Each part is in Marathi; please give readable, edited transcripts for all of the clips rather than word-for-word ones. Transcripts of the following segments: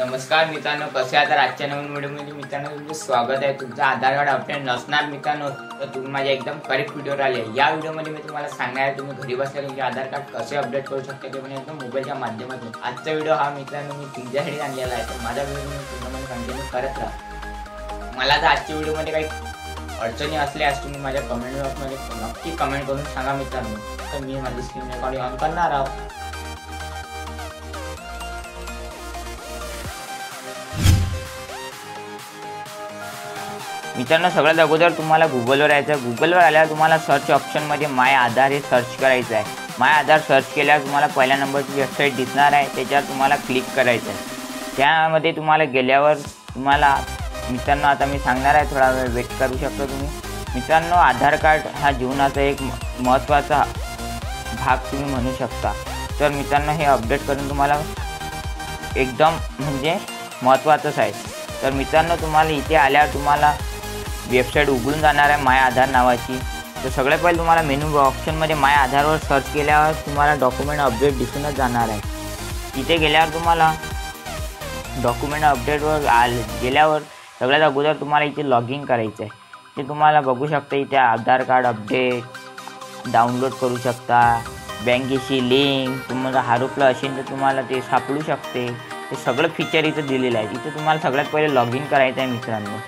नमस्कार मित्रांनो, कसे आहात? आजच्या नवीन व्हिडिओमध्ये मित्रांनो तुमचे स्वागत आहे. तुमचा आधार कार्ड अपडेट नसणार मित्रांनो तर तुम्ही माझ्या एकदम करेक्ट व्हिडिओवर आले. या व्हिडिओमध्ये मी तुम्हाला सांगणार आहे तुम्ही घरी बसल्या तुमचे आधार कार्ड कसे अपडेट करू शकता ते पण एकदम मोबाईलच्या माध्यमातून. आजचा व्हिडिओ हा मित्रांनो मी तुमच्यासाठी आणलेला आहे, तर माझा व्हिडिओ मी पूर्णपणे कंटिन्यू करत राहा. मला तर आजच्या व्हिडिओमध्ये काही अडचणी असल्यास तुम्ही माझ्या कमेंट बॉक्समध्ये नक्की कमेंट करून सांगा मित्रांनो, तर मी माझी स्क्रीन रेकॉर्डिंग ऑन करणार आहोत. मित्रांनो, सगळ्यात अगोदर तुम्हाला गुगलवर यायचं. गुगलवर आल्यावर तुम्हाला सर्च ऑप्शनमध्ये माय आधार हे सर्च करायचं आहे. माय आधार सर्च केल्यावर तुम्हाला पहिल्या नंबरची वेबसाईट दिसणार आहे, त्याच्यावर तुम्हाला क्लिक करायचं आहे. त्यामध्ये तुम्हाला गेल्यावर तुम्हाला मित्रांनो आता मी सांगणार आहे, थोडा वेळ वेट करू शकता तुम्ही. मित्रांनो, आधार कार्ड हा जीवनाचा एक महत्त्वाचा भाग तुम्ही म्हणू शकता. तर मित्रांनो, हे अपडेट करून तुम्हाला एकदम म्हणजे महत्त्वाचंच आहे. तर मित्रांनो, तुम्हाला इथे आल्यावर तुम्हाला वेबसाईट उघडून जाणार आहे माय आधार नावाची. तर सगळ्यात पहिले तुम्हाला मेनू ऑप्शनमध्ये माय आधारवर सर्च केल्यावर तुम्हाला डॉक्युमेंट अपडेट दिसूनच जाणार आहे. तिथे गेल्यावर तुम्हाला डॉक्युमेंट अपडेटवर गेल्यावर सगळ्यात अगोदर तुम्हाला इथे लॉग इन करायचं आहे. ते तुम्हाला बघू शकता, इथे आधार कार्ड अपडेट डाउनलोड करू शकता, बँकेची लिंक तुम्हाला हरवलं असेल तर तुम्हाला ते सापडू शकते. ते सगळं फीचर इथं दिलेलं आहे. इथे तुम्हाला सगळ्यात पहिले लॉग इन करायचं आहे मित्रांनो.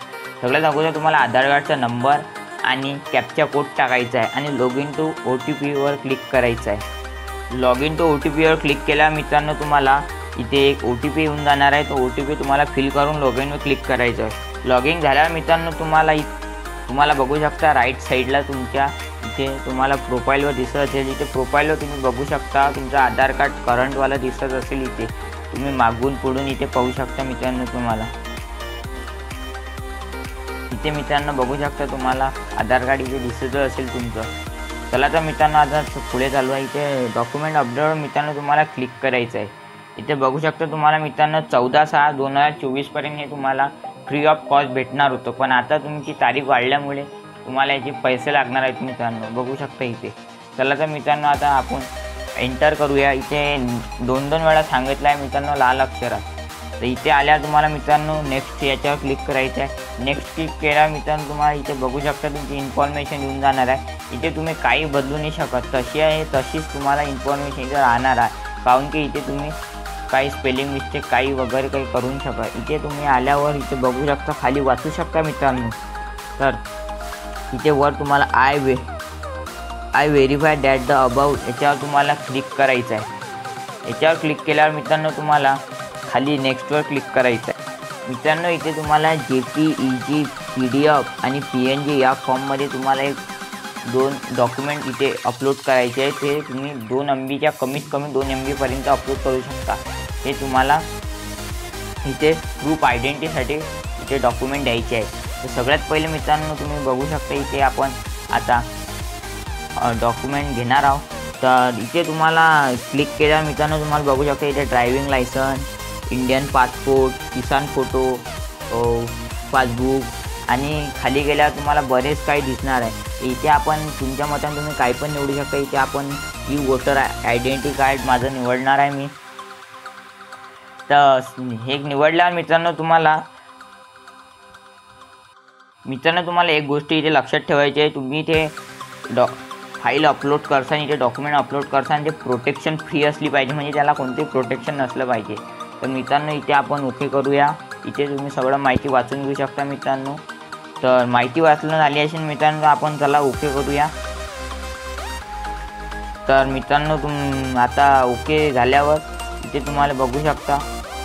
सगळ्यात अगोदर तुम्हाला आधार कार्डचा नंबर आणि कॅप्चा कोड टाकायचा आहे आणि लॉग इन टू OTPवर क्लिक करायचं आहे. लॉग इन टू OTPवर क्लिक केल्यावर मित्रांनो तुम्हाला इथे एक OTP येऊन जाणार आहे. तो OTP तुम्हाला फिल करून लॉग इनवर क्लिक करायचं आहे. लॉग इन झाल्यावर मित्रांनो तुम्हाला बघू शकता राईट साईडला तुमच्या इथे तुम्हाला प्रोफाईलवर दिसत असेल. इथे प्रोफाईलवर तुम्ही बघू शकता तुमचं आधार कार्ड करंटवाला दिसत असेल. इथे तुम्ही मागून पुढून इथे पाहू शकता मित्रांनो. तुम्हाला इथे मित्रांनो बघू शकता तुम्हाला आधार कार्ड इथे दिसत असेल तुमचं. चला तर मित्रांनो आता पुढे चालू आहे. इथे डॉक्युमेंट अपडेटवर मित्रांनो तुम्हाला क्लिक करायचं आहे. इथे बघू शकता तुम्हाला मित्रांनो 14/6/2024 पर्यंत हे तुम्हाला फ्री ऑफ कॉस्ट भेटणार होतं, पण आता तुमची तारीख वाढल्यामुळे तुम्हाला याचे पैसे लागणार आहेत मित्रांनो. बघू शकता इथे. चला तर मित्रांनो आता आपण एंटर करूया. इथे 2 वेळा सांगितलं आहे मित्रांनो लाल अक्षरात. तर इथे आल्यावर तुम्हाला मित्रांनो नेक्स्ट याच्यावर क्लिक करायचं आहे. नेक्स्ट क्लिक केल्यावर मित्रांनो तुम्हाला इथे बघू शकता तुमची इन्फॉर्मेशन येऊन जाणार आहे. इथे तुम्ही काही बदलू नाही शकत, तशी आहे तशीच तुम्हाला इन्फॉर्मेशन इथे राहणार आहे. कारण की इथे तुम्ही काही स्पेलिंग मिस्टेक काही वगैरे काही करू शकता. इथे तुम्ही आल्यावर इथे बघू शकता खाली वाचू शकता मित्रांनो. तर इथे वर तुम्हाला I verify that the about याच्यावर तुम्हाला क्लिक करायचं आहे. याच्यावर क्लिक केल्यावर मित्रांनो तुम्हाला खाली नेक्स्टवर क्लिक करायचं आहे. मित्रांनो इथे तुम्हाला JPEG PDF आणि PNG या फॉर्ममध्ये तुम्हाला 2 डॉक्युमेंट इथे अपलोड करायचे आहे. ते तुम्ही 2 MBच्या कमीत कमी 2 MBपर्यंत अपलोड करू शकता. हे तुम्हाला इथे प्रूफ आयडेंटिटीसाठी इथे डॉक्युमेंट द्यायचे आहे. तर सगळ्यात पहिले मित्रांनो तुम्ही बघू शकता इथे आपण आता डॉक्युमेंट घेणार आहोत. तर इथे तुम्हाला क्लिक केल्यावर मित्रांनो तुम्हाला बघू शकता इथे ड्रायव्हिंग लायसन्स, इंडियन पासपोर्ट, किसान फोटो, पासबुक आणि खाली गेल्यावर तुम्हाला बरेच काही दिसणार आहे. इथे आपण तुमच्या मताने तुम्ही काही पण निवडू शकता. इथे आपण वोटर आयडेंटिटी कार्ड माझं निवडणार आहे मी. तर हे निवडल्यावर मित्रांनो तुम्हाला एक गोष्ट इथे लक्षात ठेवायची आहे. तुम्ही इथे फाईल अपलोड करताना इथे डॉक्युमेंट अपलोड करताना ते प्रोटेक्शन फ्री असली पाहिजे, म्हणजे त्याला कोणतेही प्रोटेक्शन नसलं पाहिजे. तर मित्रांनो इथे आपण ओके करूया. इथे तुम्ही सगळं माहिती वाचून घेऊ शकता मित्रांनो. तर माहिती वाचून झाली असेल मित्रांनो, आपण चला ओके करूया. तर मित्रांनो आता ओके झाल्यावर इथे तुम्हाला बघू शकता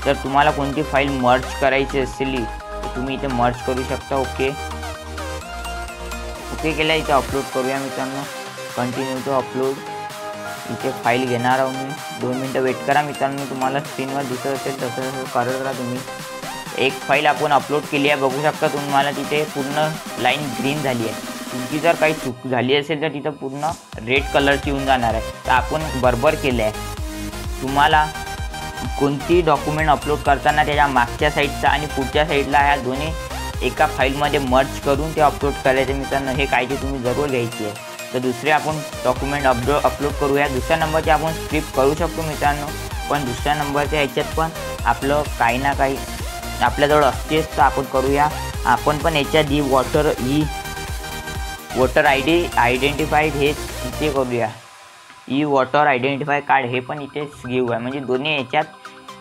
तर तुम्हाला कोणती फाईल मर्ज करायची असेल तर तुम्ही इथे मर्ज करू शकता. ओके केल्या इथे अपलोड करूया मित्रांनो. Continue to upload. इथे फाईल घेणार आहोत मी. 2 मिनटं वेट करा मित्रांनो. तुम्हाला स्क्रीनवर दिसत असेल तसं करत राहा तुम्ही. एक फाईल आपण अपलोड केली आहे. बघू शकता तुम्हाला तिथे पूर्ण लाईन ग्रीन झाली आहे. तुमची जर काही चूक झाली असेल तर तिथं पूर्ण रेड कलरची येऊन जाणार आहे. तर आपण बरोबर केलं आहे. तुम्हाला कोणती डॉक्युमेंट अपलोड करताना त्याच्या मागच्या साईडचा आणि पुढच्या साईडला ह्या दोन्ही एका फाईलमध्ये मर्ज करून ते अपलोड करायचे मित्रांनो. हे काळजी तुम्ही जरूर घ्यायची आहे. तर दुसरे आपण डॉक्युमेंट अपलोड करूया. दुसऱ्या नंबरचे आपण स्क्रिप्ट करू शकतो मित्रांनो, पण दुसऱ्या नंबरच्या ह्याच्यात पण आपलं काही ना काही आपल्याजवळ असतेच, तर आपण करूया. आपण पण याच्यात वोटर आयडेंटिफाईड हेच इथे करूया. वॉटर आयडेंटिफाय कार्ड हे पण इथेच घेऊ आहे. म्हणजे दोन्ही याच्यात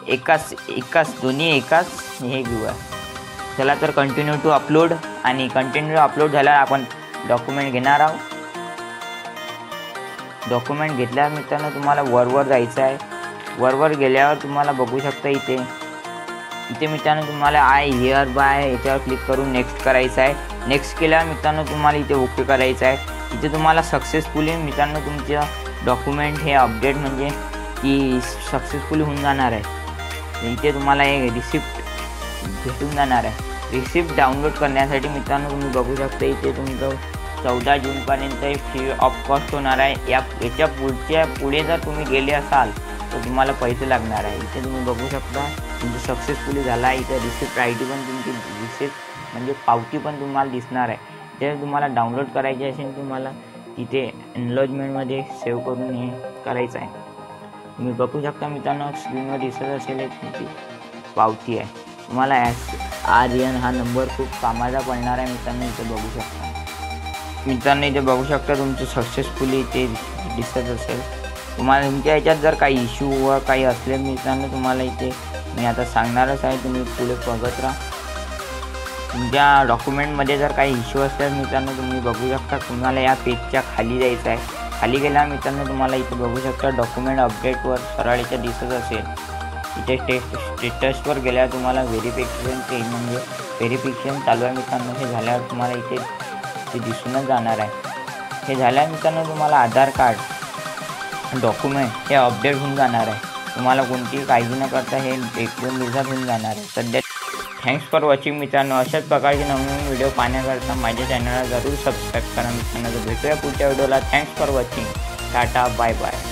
एकाच हे घेऊ आहे. चला तर कंटिन्यू टू अपलोड. आणि कंटिन्यू अपलोड झाल्यावर आपण डॉक्युमेंट घेणार आहोत. डॉक्युमेंट घेतल्यावर मित्रांनो तुम्हाला वरवर जायचं आहे. वरवर गेल्यावर तुम्हाला बघू शकता इथे मित्रांनो तुम्हाला आय हिअर बाय याच्यावर क्लिक करून नेक्स्ट करायचं आहे. नेक्स्ट केल्यावर मित्रांनो तुम्हाला इथे ओके करायचं आहे. इथे तुम्हाला सक्सेसफुली मित्रांनो तुमचं डॉक्युमेंट हे अपडेट म्हणजे की सक्सेसफुली होऊन जाणार आहे. इथे तुम्हाला एक रिसिप्ट भेटून जाणार आहे. रिसिप्ट डाउनलोड करण्यासाठी मित्रांनो तुम्ही बघू शकता इथे तुमचं 14 जूनपर्यंत फ्री ऑफ कॉस्ट होणार आहे. याच्या पुढे जर तुम्ही गेले असाल तर तुम्हाला पैसे लागणार आहे. इथे तुम्ही बघू शकता तुमचं सक्सेसफुली झाला आहे. इथे रिसिप्ट ID पण तुमची रिसिप्ट म्हणजे पावती पण तुम्हाला दिसणार आहे. जर तुम्हाला डाउनलोड करायची असेल तुम्हाला तिथे एनलॉजमेंटमध्ये सेव्ह करून हे करायचं आहे. तुम्ही बघू शकता मित्रांनो स्क्रीनवर दिसत असेल तुमची पावती आहे. तुम्हाला RN हा नंबर खूप कामाचा पडणार आहे मित्रांनो. इथे बघू शकता मित्रांनो, इथे बघू शकता तुमचं सक्सेसफुली इथे दिसत असेल. तुम्हाला तुमच्या याच्यात जर काही इश्यू व काही असले मित्रांनो तुम्हाला इथे मी आता सांगणारच आहे. तुम्ही पुढे बघत राहा. तुमच्या डॉक्युमेंटमध्ये जर काही इश्यू असल्यास मित्रांनो तुम्ही बघू शकता. तुम्हाला या पेजच्या खाली जायचं आहे. खाली गेल्यावर मित्रांनो तुम्हाला इथे बघू शकता डॉक्युमेंट अपडेटवर सरळ इथे दिसत असेल. इथे स्टेटसवर गेल्यावर तुम्हाला व्हेरिफिकेशन चालू आहे मित्रांनो. हे झाल्यावर तुम्हाला इथे ते दिसूनच जाणार आहे. हे झाल्यावर मित्रांनो तुम्हाला आधार कार्ड डॉक्युमेंट हे अपडेट होऊन जाणार आहे. तुम्हाला कोणतीही काळजी न करता हे 1-2 दिवसात होऊन जाणार आहे. सध्या थँक्स फॉर वॉचिंग मित्रांनो. अशाच प्रकारचे नवीन व्हिडिओ पाहण्याकरता माझ्या चॅनलला जरूर सबस्क्राईब करा मित्रांनो. भेटूया पुढच्या व्हिडिओला. Thanks for watching. Tata bye bye.